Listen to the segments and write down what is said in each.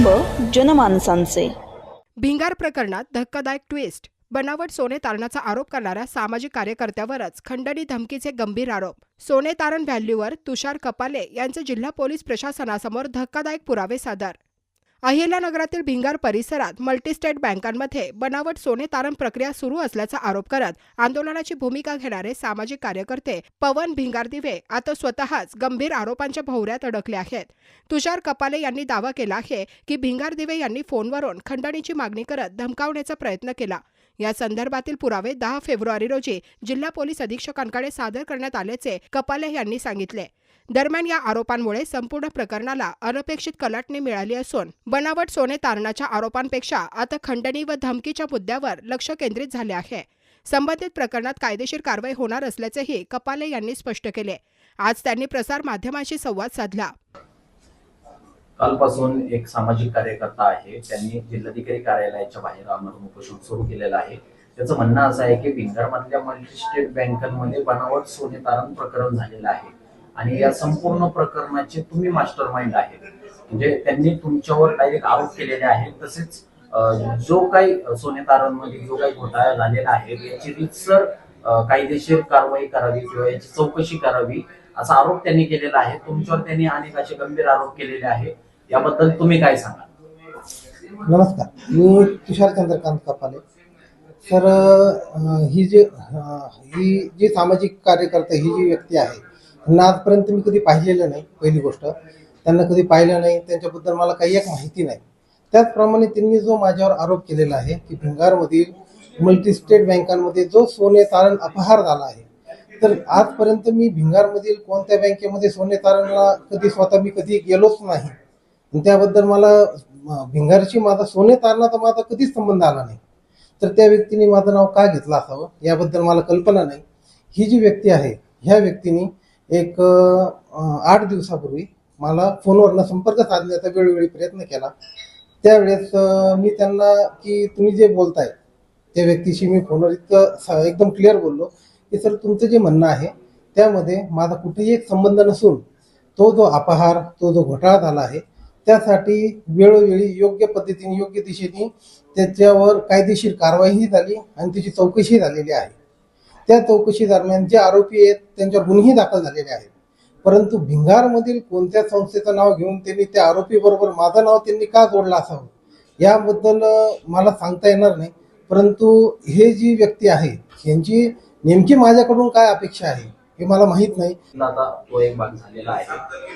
कुटुंब जनमानसांचे. भिंगार प्रकरणात धक्कादायक ट्विस्ट. बनावट सोने तारणाचा आरोप करणाऱ्या सामाजिक कार्यकर्त्यावरच खंडणी धमकीचे गंभीर आरोप. सोने तारण व्हॅल्यूवर तुषार कपाले यांचे जिल्हा पोलीस प्रशासनासमोर धक्कादायक पुरावे सादर. अहिल्यानगरातील भिंगार परिसरात मल्टीस्टेट बँकांमध्ये बनावट सोने तारण प्रक्रिया सुरू असल्याचा आरोप करत आंदोलनाची भूमिका घेणारे सामाजिक कार्यकर्ते पवन भिंगारदिवे आता स्वतःच गंभीर आरोपांच्या भोवऱ्यात अडकले आहेत. तुषार कपाले यांनी दावा केला आहे की भिंगारदिवे यांनी फोनवरून खंडणीची मागणी करत धमकावण्याचा प्रयत्न केला. या संदर्भातील पुरावे 10 फेब्रुवारी रोजी जिल्हा पोलीस अधीक्षकांकडे सादर करण्यात आल्याचे कपाले यांनी सांगितले. दरम्यान या आरोपांमुळे संपूर्ण प्रकरणाला अनपेक्षित कलाटणी मिळाली असून बनावट सोने तारणाच्या आरोपांपेक्षा आता खंडणी व धमकीच्या मुद्द्यावर लक्ष केंद्रित झाले आहे. संबंधित प्रकरणात कायदेशीर कारवाई होणार असल्याचेही कपाले यांनी स्पष्ट केले. आज त्यांनी प्रसार माध्यमांशी संवाद साधला. कालपासून एक सामाजिक कार्यकर्ता आहे, त्यांनी जिल्हाधिकारी कार्यालयाच्या बाहेर आमरण उपोषण सुरू केलेलं आहे. त्याचं म्हणणं असं आहे की भिंगारमधल्या मल्टीस्टेट बँकांमध्ये बनावट सोने तारण प्रकरण झालेलं आहे आणि या संपूर्ण प्रकरणाचे तुम्ही मास्टर माइंड आहे. म्हणजे त्यांनी तुमच्यावर डायरेक्ट आरोप केलेले आहेत. तसेच जो काही सोने तारण मध्ये जो काही घोटाळा झालेला आहे याची रीतसर कायदेशीर कारवाई करावी किंवा याची चौकशी करावी असा आरोप त्यांनी केलेला आहे. तुमच्यावर त्यांनी अनेक असे गंभीर आरोप केलेले आहेत. याबद्दल तुम्ही काय सांगाल? नमस्कार, मी तुषार चंद्रकांत कपाले. तर ही जी सामाजिक कार्यकर्ता ही जी व्यक्ती आहे त्यांना आजपर्यंत मी कधी पाहिलेलं नाही. पहिली गोष्ट, त्यांना कधी पाहिलं नाही, त्यांच्याबद्दल मला काही एक माहिती नाही. त्याचप्रमाणे त्यांनी जो माझ्यावर आरोप केलेला आहे की भिंगारमधील मल्टीस्टेट बँकांमध्ये जो सोने तारण अपहार झाला आहे, तर आजपर्यंत मी भिंगारमधील कोणत्या बँकेमध्ये सोने तारणला कधी कधी गेलोच नाही. त्याबद्दल मला भिंगारशी माझा सोने तारणाचा माझा कधीच संबंध आला नाही. तर त्या व्यक्तीने माझं नाव का घेतलं असावं याबद्दल मला कल्पना नाही. ही जी व्यक्ती आहे ह्या व्यक्तीने एक 8 दिवसापूर्वी मला फोनवरनं संपर्क साधण्याचा वेळोवेळी प्रयत्न केला. त्यावेळेस मी त्यांना की तुम्ही जे बोलताय त्या व्यक्तीशी मी फोनवर इतकं एकदम क्लिअर बोललो की सर, तुमचं जे म्हणणं आहे त्यामध्ये माझा कुठेही एक संबंध नसून तो जो अपहार, तो जो घोटाळा झाला आहे त्यासाठी वेळोवेळी योग्य पद्धतीने योग्य दिशेने त्याच्यावर कायदेशीर कारवाईही झाली आणि त्याची चौकशी झालेली आहे. त्या चौकशी दरम्यान जे आरोपी आहेत त्यांच्यावर गुन्हेही दाखल झालेले आहेत. परंतु भिंगारमधील कोणत्या संस्थेचं नाव घेऊन त्यांनी त्या आरोपी बरोबर माझं नाव त्यांनी का जोडलं असावं याबद्दल मला सांगता येणार नाही. परंतु हे जी व्यक्ती आहे यांची नेमकी माझ्याकडून काय अपेक्षा आहे हे मला माहित नाही. आता तो एक भाग झालेला आहे.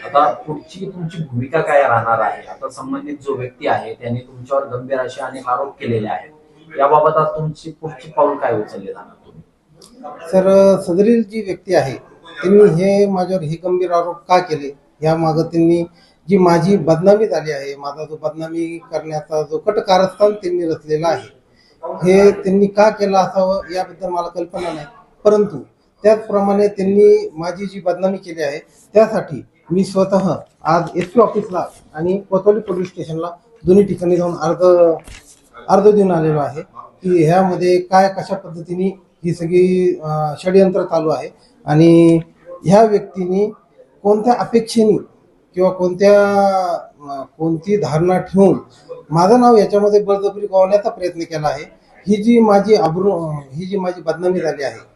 आता पुढची तुमची भूमिका काय राहणार आहे? आता संबंधित जो व्यक्ती आहे त्याने तुमच्यावर गंभीर असे अनेक आरोप केलेले आहेत. याबाबत आज तुमची पुढची पाऊल काय उचलले जाणार? तुम्ही सर, सदरील जी व्यक्ती आहे त्यांनी हे माझ्यावर हे गंभीर आरोप का केले यामागं त्यांनी जी माझी बदनामी झाली आहे, माझा जो बदनामी करण्याचा जो कट कारस्थान त्यांनी रचलेला आहे हे त्यांनी का केलं असावं याबद्दल मला कल्पना नाही. परंतु त्याचप्रमाणे त्यांनी माझी जी बदनामी केली आहे त्यासाठी मी स्वतः आज SP ऑफिसला आणि कोतवाली पोलीस स्टेशनला दोन्ही ठिकाणी जाऊन अर्ज देऊन आलेलो आहे की ह्यामध्ये काय कशा पद्धतीने ही सगळी षडयंत्र चालू आहे आणि ह्या व्यक्तीने कोणत्या अपेक्षेने किंवा कोणती धारणा ठेवून माझं नाव याच्यामध्ये बळजबरी गवण्याचा प्रयत्न केला आहे. ही जी माझी बदनामी झाली आहे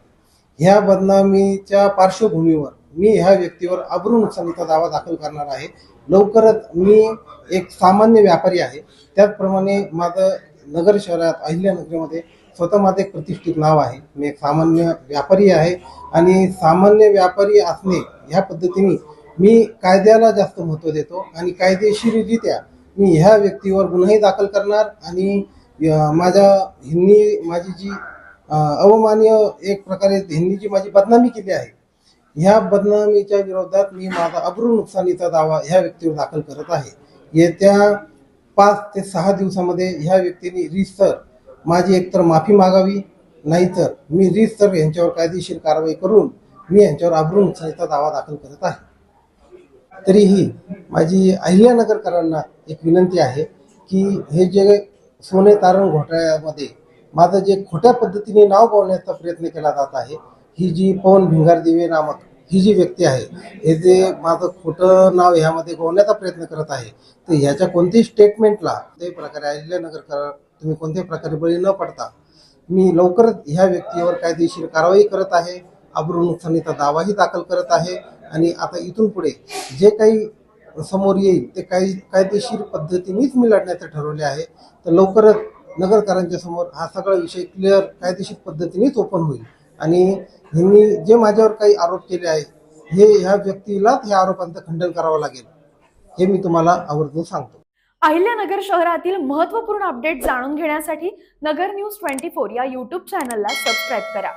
ह्या बदनामीच्या पार्श्वभूमीवर मी ह्या व्यक्तीवर अब्रू नुकसानीचा दावा दाखल करणार आहे. लवकरच मी एक सामान्य व्यापारी आहे. त्याचप्रमाणे माझं नगर शहरात अहिल्यानगरीमध्ये स्वतः माझं एक प्रतिष्ठित नाव आहे. मी एक सामान्य व्यापारी आहे आणि सामान्य व्यापारी असणे ह्या पद्धतीने मी कायद्याला जास्त महत्त्व देतो आणि कायदेशीररित्या मी ह्या व्यक्तीवर गुन्हाही दाखल करणार आणि माझी जी अवमान्य एक प्रकारे ह्यांनी जी माझी बदनामी केली आहे ह्या बदनामीच्या विरोधात मी माझा अब्रू नुकसानीचा दावा ह्या व्यक्तीवर दाखल करत आहे. येत्या 5 ते 6 दिवसामध्ये ह्या व्यक्तीने रीतसर माझी एकतर माफी मागावी, नाहीतर मी रीतसर यांच्यावर कायदेशीर कारवाई करून मी यांच्यावर अब्रू नुकसानीचा दावा दाखल करत आहे. तरीही माझी अहिल्यानगरकरांना एक विनंती आहे की हे जे सोने तारण घोटाळ्यामध्ये माझं जे खोट्या पद्धतीने नाव गवण्याचा प्रयत्न केला जात आहे, ही जी पवन भिंगारदिवे नामक ही जी व्यक्ती आहे हे जे माझं खोटं नाव ह्यामध्ये गोवण्याचा प्रयत्न करत आहे, तर ह्याच्या कोणत्याही स्टेटमेंटला कोणत्याही प्रकारे अहिल्यानगरकर तुम्ही कोणत्याही प्रकारे बळी न पडता मी लवकरच ह्या व्यक्तीवर कायदेशीर कारवाई करत आहे, अब्रू नुकसानीचा दावाही दाखल करत आहे आणि आता इथून पुढे जे काही समोर येईल ते काही कायदेशीर पद्धतीनेच मी लढण्याचं ठरवले आहे. तर लवकरच नगरकरांच्या समोर हा सगळा विषय क्लिअर कायदेशीर पद्धतीनेच ओपन होईल आणि ह्यांनी जे माझ्यावर काही आरोप केले आहे हे ह्या व्यक्तीलाच ह्या आरोपांचं खंडन करावं लागेल हे मी तुम्हाला आवर्जून सांगतो. अहिल्यानगर शहरातील महत्त्वपूर्ण अपडेट जाणून घेण्यासाठी नगर न्यूज 24 या यूट्यूब चॅनलला सबस्क्राईब करा.